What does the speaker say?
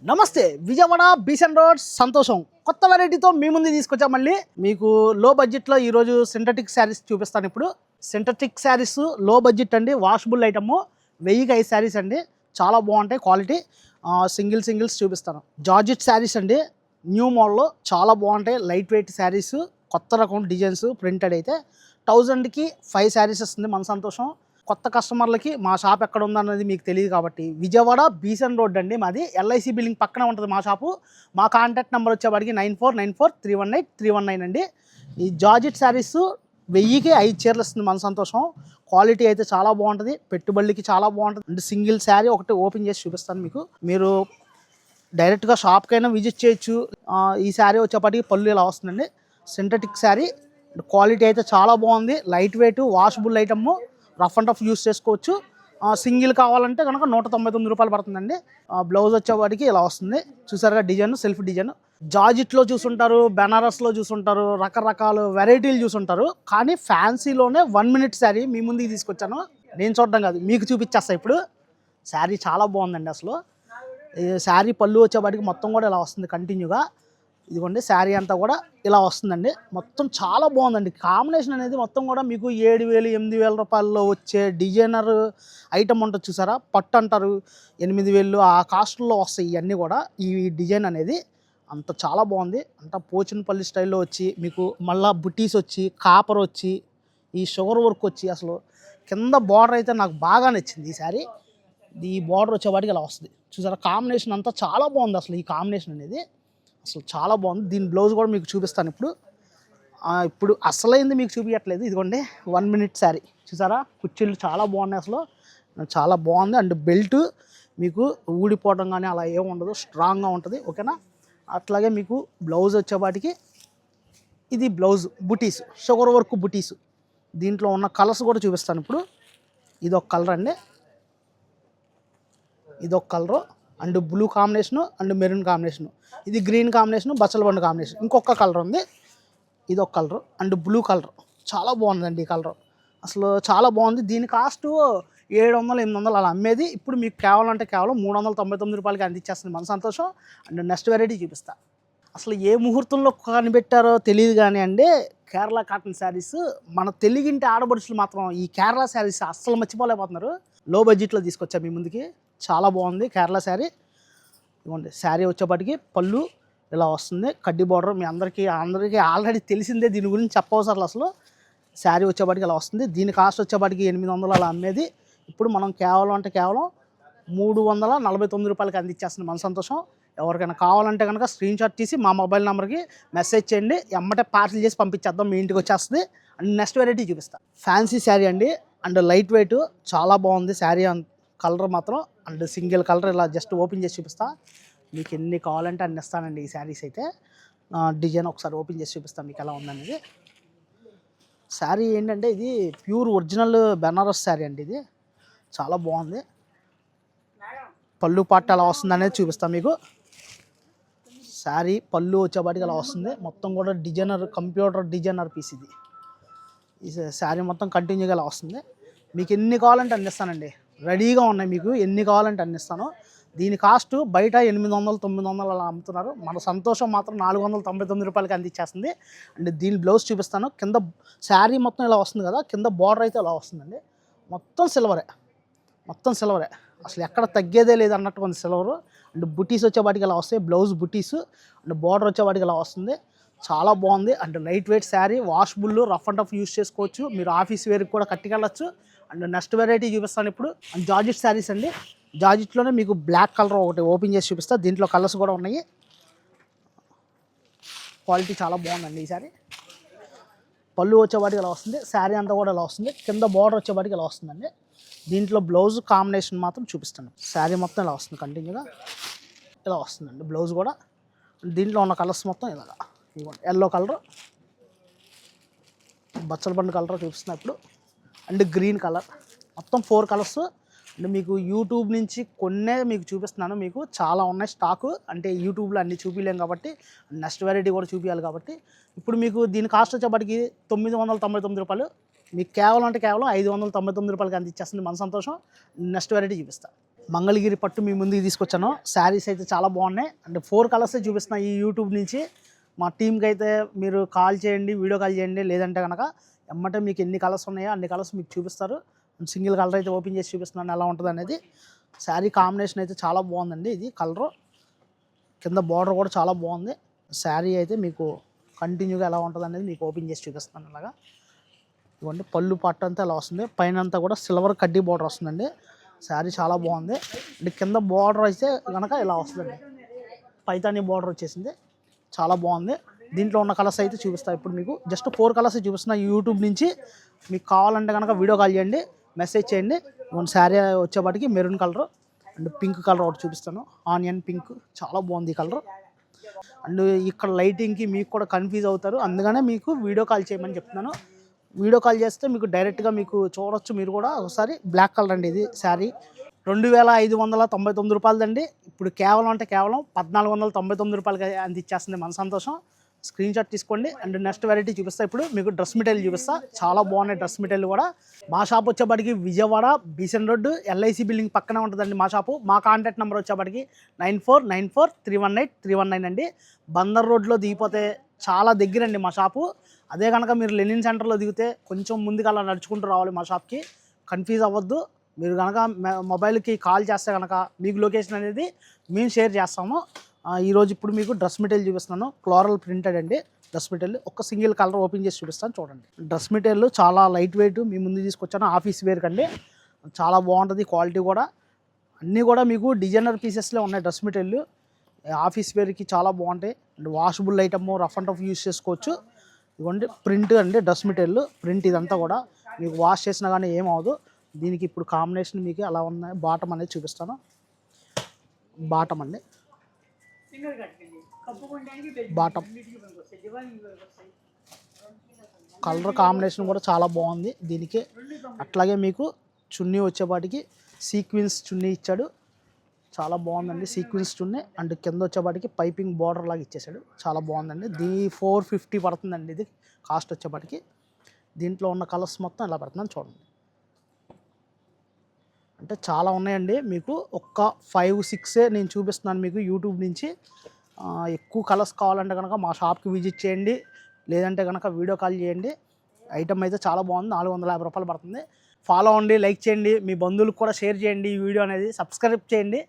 నమస్తే విజయవాడ బీసెన్ రోడ్ సంతోషం కొత్త వెరైటీతో మీ ముందు తీసుకొచ్చా. మళ్ళీ మీకు లో బడ్జెట్లో ఈరోజు సింథటిక్ శారీస్ చూపిస్తాను. ఇప్పుడు సింథటిక్ శారీస్ లో బడ్జెట్ అండి, వాషబుల్ ఐటమ్, 1000కి 5 శారీస్ అండి, చాలా బాగుంటాయి క్వాలిటీ. సింగిల్స్ చూపిస్తాను. జార్జెట్ శారీస్ అండి, న్యూ మోడల్, చాలా బాగుంటాయి. లైట్ వెయిట్ శారీస్, కొత్త రకం డిజైన్స్, ప్రింటెడ్ అయితే 1000కి 5 శారీస్ వస్తుంది. మన సంతోషం. కొత్త కస్టమర్లకి మా షాప్ ఎక్కడ ఉందన్నది మీకు తెలియదు కాబట్టి విజయవాడ బీసెన్ రోడ్ అండి మాది. ఎల్ఐసి బిల్డింగ్ పక్కన ఉంటుంది మా షాపు. మా కాంటాక్ట్ నెంబర్ వచ్చేవాడికి 9494318319 అండి. ఈ జార్జెట్ శారీస్ 1000కి 5 చీరలు వస్తుంది. మన సంతోషం. క్వాలిటీ అయితే చాలా బాగుంటుంది, పెట్టుబడికి చాలా బాగుంటుంది. అంటే సింగిల్ శారీ ఒకటి ఓపెన్ చేసి చూపిస్తాను మీకు. మీరు డైరెక్ట్గా షాప్కైనా విజిట్ చేయొచ్చు. ఈ శారీ వచ్చేప్పటికి పళ్ళు ఇలా వస్తుందండి. సింథటిక్ శారీ, క్వాలిటీ అయితే చాలా బాగుంది. Light weight, washable item, rough and tough use చేసుకోవచ్చు. సింగిల్ కావాలంటే కనుక 199 రూపాయలు పడుతుందండి. బ్లౌజ్ వచ్చేవాడికి ఇలా వస్తుంది. చూసారుగా డిజైన్, సెల్ఫ్ డిజైన్. జార్జిట్లో చూసుంటారు, బెనారస్లో చూసుంటారు, రకరకాల వెరైటీలు చూసుంటారు. కానీ ఫ్యాన్సీలోనే 1 మినిట్ శారీ మీ ముందుకి తీసుకొచ్చాను. నేను చూడడం కాదు, మీకు చూపించేస్తా ఇప్పుడు. శారీ చాలా బాగుందండి. అసలు ఈ శారీ పళ్ళు వచ్చేవాడికి మొత్తం కూడా ఇలా వస్తుంది కంటిన్యూగా. ఇదిగోండి శారీ అంతా కూడా ఇలా వస్తుందండి. మొత్తం చాలా బాగుందండి. కాంబినేషన్ అనేది మొత్తం కూడా మీకు 7000 8000 రూపాయల్లో వచ్చే డిజైనర్ ఐటమ్ ఉంటుంది చూసారా, పట్టు అంటారు, 8000 ఆ కాస్ట్లో వస్తాయి ఇవన్నీ కూడా. ఈ డిజైన్ అనేది అంత చాలా బాగుంది. అంతా పోచనపల్లి స్టైల్లో వచ్చి మీకు మళ్ళీ బుటీస్ వచ్చి, కాపర్ వచ్చి, ఈ షుగర్ వర్క్ వచ్చి, అసలు కింద బార్డర్ అయితే నాకు బాగా నచ్చింది. ఈ శారీ ఈ బార్డర్ వచ్చేవాడికి ఇలా వస్తుంది చూసారా. కాంబినేషన్ అంతా చాలా బాగుంది. అసలు ఈ కాంబినేషన్ అనేది అసలు చాలా బాగుంది. దీని బ్లౌజ్ కూడా మీకు చూపిస్తాను ఇప్పుడు. ఇప్పుడు అసలైంది మీకు చూపించట్లేదు. ఇదిగోండి 1 మినిట్ శారీ చూసారా. కుర్చీలు చాలా బాగున్నాయి, అసలు చాలా బాగుంది. అండ్ బెల్ట్ మీకు ఊడిపోవడం కానీ అలా ఏమి ఉండదు, స్ట్రాంగ్గా ఉంటుంది. ఓకేనా. అట్లాగే మీకు బ్లౌజ్ వచ్చేపాటికి ఇది బ్లౌజ్ బుటీస్, షుగర్ వర్క్ బుటీస్. దీంట్లో ఉన్న కలర్స్ కూడా చూపిస్తాను ఇప్పుడు. ఇదొక కలర్ అండి, ఇదొక colour, and blue combination, and maroon combination. ఇది గ్రీన్ కాంబినేషను, బచ్చల బండు కాంబినేషన్. ఇంకొక కలర్ ఉంది, ఇది ఒక కలరు, అండ్ బ్లూ కలర్. చాలా బాగుందండి ఈ కలర్, అసలు చాలా బాగుంది. దీని కాస్ట్ 700 800 అలా అమ్మేది. ఇప్పుడు మీకు కేవలం అంటే కేవలం 399 రూపాయలకి అందించేస్తుంది. మన సంతోషం. అండ్ నెక్స్ట్ వెరైటీ చూపిస్తా. అసలు ఏ ముహూర్తంలో కనిపెట్టారో తెలియదు కానీ అండి, కేరళ కాటన్ శారీస్ మన తెలుగింటి ఆడబడుచులు మాత్రం ఈ కేరళ శారీస్ అస్సలు మర్చిపోలేకపోతున్నారు. లో బడ్జెట్లో తీసుకొచ్చా మీ ముందుకి. చాలా బాగుంది కేరళ శారీ. ఇవ్వండి శారీ వచ్చేప్పటికి పళ్ళు ఇలా వస్తుంది, కడ్డీ బార్డర్. మీ అందరికీ ఆల్రెడీ తెలిసిందే, దీని గురించి చెప్పవసరం. అసలు శారీ వచ్చేప్పటికి ఇలా వస్తుంది. దీని కాస్ట్ వచ్చేప్పటికి 800 అలా అమ్మేది. ఇప్పుడు మనం కేవలం అంటే కేవలం 349 రూపాయలకి అందించేస్తుంది. మన సంతోషం. ఎవరికైనా కావాలంటే కనుక స్క్రీన్ షాట్ తీసి మా మొబైల్ నెంబర్కి మెసేజ్ చేయండి, ఎమ్మటే పార్సిల్ చేసి పంపించేద్దాం, మీ ఇంటికి వచ్చేస్తుంది. అండ్ నెక్స్ట్ వెరైటీ చూపిస్తా. ఫ్యాన్సీ శారీ అండి, అండ్ లైట్ వెయిట్, చాలా బాగుంది శారీ. కలర్ మాత్రం అండ్ సింగిల్ కలర్. ఇలా జస్ట్ ఓపెన్ చేసి చూపిస్తా. మీకు ఎన్ని కావాలంటే అన్ని ఇస్తానండి ఈ శారీస్ అయితే. డిజైన్ ఒకసారి ఓపెన్ చేసి చూపిస్తాను మీకు ఎలా ఉందనేది. శారీ ఏంటంటే ఇది ప్యూర్ ఒరిజినల్ బెనారస్ శారీ అండి. ఇది చాలా బాగుంది. పళ్ళు పాటు ఎలా వస్తుంది అనేది చూపిస్తాను మీకు. శారీ పళ్ళు వచ్చేపాటికి అలా వస్తుంది. మొత్తం కూడా డిజైనర్, కంప్యూటర్ డిజైనర్ పీస్ ఇది. ఈ శారీ మొత్తం కంటిన్యూగా అలా వస్తుంది. మీకు ఎన్ని కావాలంటే అన్ని ఇస్తానండి, రెడీగా ఉన్నాయి. మీకు ఎన్ని కావాలంటే అన్ని ఇస్తాను. దీని కాస్ట్ బయట 800 900 అలా అమ్ముతున్నారు. మన సంతోషం మాత్రం 499 రూపాయలకి అందించేస్తుంది. అండ్ దీని బ్లౌజ్ చూపిస్తాను. కింద శారీ మొత్తం ఇలా వస్తుంది కదా, కింద బార్డర్ అయితే ఇలా వస్తుందండి. మొత్తం సిల్వరే, మొత్తం సిల్వరే, అసలు ఎక్కడ తగ్గేదే లేదు అన్నట్టు కొంత సిల్వరు. అండ్ బుటీస్ వచ్చేవాటికి ఇలా వస్తాయి, బ్లౌజ్ బుటీస్, అండ్ బార్డర్ వచ్చేవాటికి ఇలా వస్తుంది. చాలా బాగుంది. And light weight sari, washable, rough and tough use చేసుకోవచ్చు. మీరు ఆఫీస్ వేర్కి కూడా కట్టుకెళ్ళచ్చు. అండ్ నెక్స్ట్ వెరైటీ చూపిస్తాను ఇప్పుడు. అండ్ జార్జెట్ శారీస్ అండి. జార్జెట్లోనే మీకు బ్లాక్ కలర్ ఒకటి ఓపెన్ చేసి చూపిస్తా. దీంట్లో కలర్స్ కూడా ఉన్నాయి. క్వాలిటీ చాలా బాగుందండి ఈ శారీ. పళ్ళు వచ్చేవాటికి ఇలా వస్తుంది. శారీ అంతా కూడా ఇలా వస్తుంది. కింద బార్డర్ వచ్చేవాటికి ఇలా వస్తుందండి. దీంట్లో బ్లౌజ్ కాంబినేషన్ మాత్రం చూపిస్తాను. శారీ మొత్తం ఇలా వస్తుంది, కంటిన్యూగా ఇలా వస్తుందండి బ్లౌజ్ కూడా. దీంట్లో ఉన్న కలర్స్ మొత్తం ఇలాగా. ఎల్లో కలర్, బచ్చల బండు కలర్ చూపిస్తున్నా ఇప్పుడు, అండ్ గ్రీన్ కలర్. మొత్తం 4 కలర్స్. అండ్ మీకు యూట్యూబ్ నుంచి కొన్నే మీకు చూపిస్తున్నాను. మీకు చాలా ఉన్నాయి స్టాకు. అంటే యూట్యూబ్లో అన్ని చూపించలేం కాబట్టి నెక్స్ట్ వెరైటీ కూడా చూపించాలి కాబట్టి ఇప్పుడు మీకు దీని కాస్ట్ వచ్చేప్పటికి 999 రూపాయలు. మీకు కేవలం అంటే కేవలం 599 రూపాయలకి అందించేస్తుంది. మన సంతోషం. నెక్స్ట్ వెరైటీ చూపిస్తాను. మంగళగిరి పట్టు మీ ముందుకు తీసుకొచ్చాను. శారీస్ అయితే చాలా బాగున్నాయి. అంటే 4 కలర్సే చూపిస్తున్నా ఈ యూట్యూబ్ నుంచి. మా టీంకి అయితే మీరు కాల్ చేయండి, వీడియో కాల్ చేయండి. లేదంటే కనుక ఎమ్మటే మీకు ఎన్ని కలర్స్ ఉన్నాయో అన్ని కలర్స్ మీకు చూపిస్తారు. సింగిల్ కలర్ అయితే ఓపెన్ చేసి చూపిస్తున్నాను ఎలా ఉంటుంది అనేది. శారీ కాంబినేషన్ అయితే చాలా బాగుందండి. ఇది కలరు కింద బార్డర్ కూడా చాలా బాగుంది. శారీ అయితే మీకు కంటిన్యూగా ఎలా ఉంటుంది అనేది మీకు ఓపెన్ చేసి చూపిస్తున్నాను. ఇలాగా ఇవ్వండి, పళ్ళు పట్టు అంతా ఎలా వస్తుంది, పైన అంతా కూడా సిల్వర్ కడ్డీ బార్డర్ వస్తుందండి. శారీ చాలా బాగుంది. అంటే కింద బార్డర్ అయితే కనుక ఇలా వస్తుందండి, పైతానీ బార్డర్ వచ్చేసింది. చాలా బాగుంది. దీంట్లో ఉన్న కలర్స్ అయితే చూపిస్తాను ఇప్పుడు మీకు. జస్ట్ 4 కలర్స్ చూపిస్తున్నా యూట్యూబ్ నుంచి. మీకు కావాలంటే కనుక వీడియో కాల్ చేయండి, మెసేజ్ చేయండి. శారీ వచ్చేపాటికి maroon colour and pink colour ఒకటి చూపిస్తాను. ఆనియన్ పింక్ చాలా బాగుంది ఈ కలర్. అండ్ ఇక్కడ లైటింగ్కి మీకు కూడా కన్ఫ్యూజ్ అవుతారు, అందుకనే మీకు వీడియో కాల్ చేయమని చెప్తున్నాను. వీడియో కాల్ చేస్తే మీకు డైరెక్ట్గా మీకు చూడొచ్చు మీరు కూడా ఒకసారి. బ్లాక్ కలర్ అండి ఇది శారీ. 2599 రూపాయలదండి. ఇప్పుడు కేవలం 1499 రూపాయలకి అందిచ్చేస్తుంది మన సంతోషం. స్క్రీన్ షాట్ తీసుకోండి. అండ్ నెక్స్ట్ వెరైటీ చూపిస్తా. ఇప్పుడు మీకు డ్రెస్ మెటీరియల్ చూపిస్తా. చాలా బాగున్నాయి డ్రెస్ మెటీరియల్ కూడా. మా షాప్ వచ్చేప్పటికి విజయవాడ బీసెన్ రోడ్డు ఎల్ఐసి బిల్డింగ్ పక్కనే ఉంటుందండి మా షాపు. మా కాంటాక్ట్ నెంబర్ వచ్చేప్పటికి 9494318319 అండి. బందర్ రోడ్లో దిగిపోతే చాలా దగ్గరండి మా షాపు. అదే కనుక మీరు లెనిన్ సెంటర్లో దిగితే కొంచెం ముందుకు అలా నడుచుకుంటూ రావాలి మా షాప్కి. కన్ఫ్యూజ్ అవ్వద్దు. మీరు కనుక మొబైల్కి కాల్ చేస్తే కనుక మీకు లొకేషన్ అనేది మేము షేర్ చేస్తాము. ఈరోజు ఇప్పుడు మీకు డ్రెస్ మెటీరియల్ చూపిస్తున్నాను. ఫ్లోరల్ ప్రింటెడ్ అండి డ్రెస్ మెటీరియల్. ఒక సింగిల్ కలర్ ఓపెన్ చేసి చూపిస్తాను చూడండి. డ్రెస్ మెటీరియల్ చాలా లైట్ వెయిట్ మీ ముందు తీసుకొచ్చాను. ఆఫీస్ వేర్ కండి చాలా బాగుంటుంది. క్వాలిటీ కూడా అన్నీ కూడా మీకు డిజైనర్ పీసెస్లో ఉన్నాయి. డ్రెస్ మెటీరియల్ ఆఫీస్ వేర్కి చాలా బాగుంటాయి. And washable item, rough and tough use చేసుకోవచ్చు. ఇవ్వండి ప్రింట్ అండి డ్రెస్ మెటీరియల్. ప్రింట్ ఇదంతా కూడా మీకు వాష్ చేసినా కానీ ఏమవదు. దీనికి ఇప్పుడు కాంబినేషన్ మీకు ఎలా ఉన్నాయి బాటమ్ అనేది చూపిస్తాను. బాటమ్ అండి, బాటమ్ కలర్ కాంబినేషన్ కూడా చాలా బాగుంది దీనికి. అట్లాగే మీకు చున్నీ వచ్చేపాటికి సీక్వెన్స్ చున్నీ ఇచ్చాడు. చాలా బాగుందండి సీక్వెన్స్ చున్నీ. అండ్ కింద వచ్చేపాటికి పైపింగ్ బార్డర్ లాగా ఇచ్చేసాడు. చాలా బాగుందండి. 450 పడుతుందండి ఇది కాస్ట్ వచ్చేపాటికి. దీంట్లో ఉన్న కలర్స్ మొత్తం ఇలా పడుతుందని చూడండి. అంటే చాలా ఉన్నాయండి. మీకు ఒక్క 5-6 నేను చూపిస్తున్నాను మీకు యూట్యూబ్ నుంచి. ఎక్కువ కలర్స్ కావాలంటే కనుక మా షాప్కి విజిట్ చేయండి, లేదంటే కనుక వీడియో కాల్ చేయండి. ఐటమ్ అయితే చాలా బాగుంది. 450 రూపాయలు పడుతుంది. ఫాలో అవ్వండి, లైక్ చేయండి, మీ బంధువులకు కూడా షేర్ చేయండి ఈ వీడియో అనేది. సబ్స్క్రైబ్ చేయండి.